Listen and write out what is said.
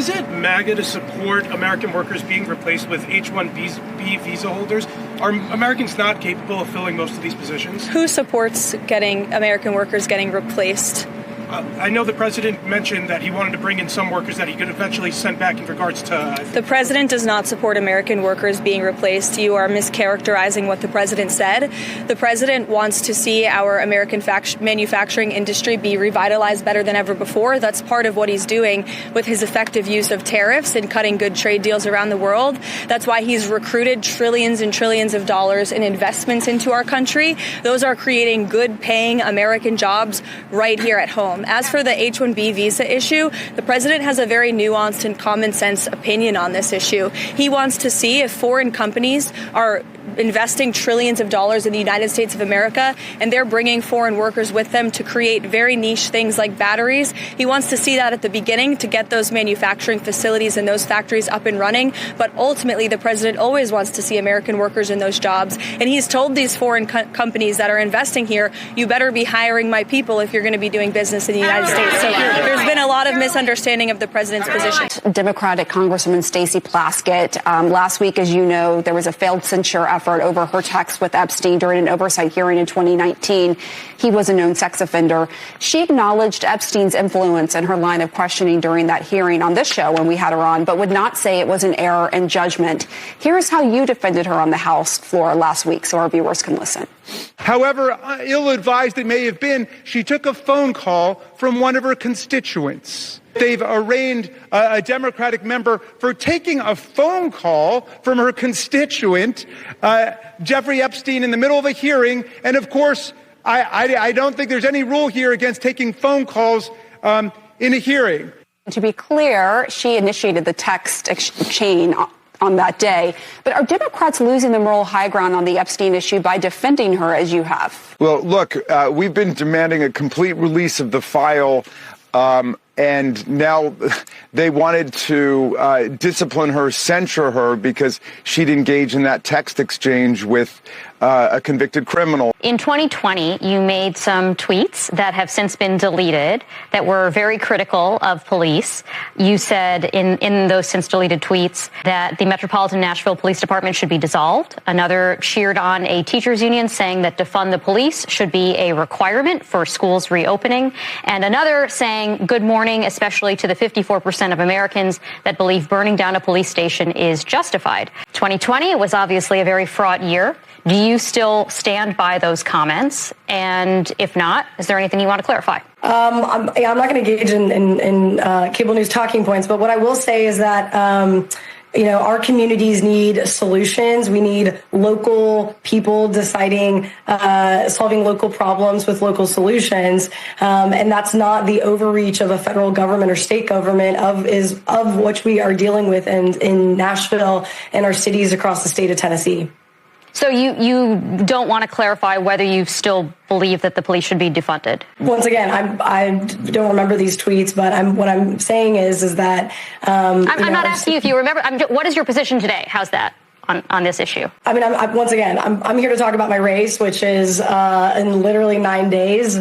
Is it MAGA to support American workers being replaced with H-1Bs visa holders? Are Americans not capable of filling most of these positions? Who supports getting American workers getting replaced? I know the president mentioned that he wanted to bring in some workers that he could eventually send back in regards to... The president does not support American workers being replaced. You are mischaracterizing what the president said. The president wants to see our American manufacturing industry be revitalized better than ever before. That's part of what he's doing with his effective use of tariffs and cutting good trade deals around the world. That's why he's recruited trillions and trillions of dollars in investments into our country. Those are creating good paying American jobs right here at home. As for the H-1B visa issue, the president has a very nuanced and common sense opinion on this issue. He wants to see if foreign companies are investing trillions of dollars in the United States of America, and they're bringing foreign workers with them to create very niche things like batteries. He wants to see that at the beginning to get those manufacturing facilities and those factories up and running. But ultimately, the president always wants to see American workers in those jobs. And he's told these foreign companies that are investing here, you better be hiring my people if you're going to be doing business in the United States. So there's been a lot of misunderstanding of the president's position. Democratic Congresswoman Stacey Plaskett, last week, as you know, there was a failed censure effort over her text with Epstein during an oversight hearing in 2019. He was a known sex offender. She acknowledged Epstein's influence in her line of questioning during that hearing on this show when we had her on, but would not say it was an error in judgment. Here's how you defended her on the House floor last week so our viewers can listen. However ill-advised it may have been, she took a phone call from one of her constituents. They've arraigned a Democratic member for taking a phone call from her constituent, Jeffrey Epstein, in the middle of a hearing. And of course, I don't think there's any rule here against taking phone calls in a hearing. To be clear, she initiated the text chain on that day. But are Democrats losing the moral high ground on the Epstein issue by defending her as you have? Well, look, we've been demanding a complete release of the file. And now they wanted to discipline her, censure her, because she'd engaged in that text exchange with a convicted criminal. In 2020, you made some tweets that have since been deleted that were very critical of police. You said in those since deleted tweets that the Metropolitan Nashville Police Department should be dissolved. Another cheered on a teachers union saying that defund the police should be a requirement for schools reopening. And another saying good morning, especially to the 54% of Americans that believe burning down a police station is justified. 2020 was obviously a very fraught year. Do you still stand by those comments? And if not, is there anything you want to clarify? I'm not going to engage in cable news talking points, but what I will say is that our communities need solutions. We need local people deciding, solving local problems with local solutions. And that's not the overreach of a federal government or state government of which we are dealing with in Nashville and our cities across the state of Tennessee. So you don't want to clarify whether you still believe that the police should be defunded? Once again, I don't remember these tweets, but what I'm saying is that I'm not asking you if you remember. What is your position today? How's that on this issue? I mean, once again, I'm here to talk about my race, which is in literally 9 days.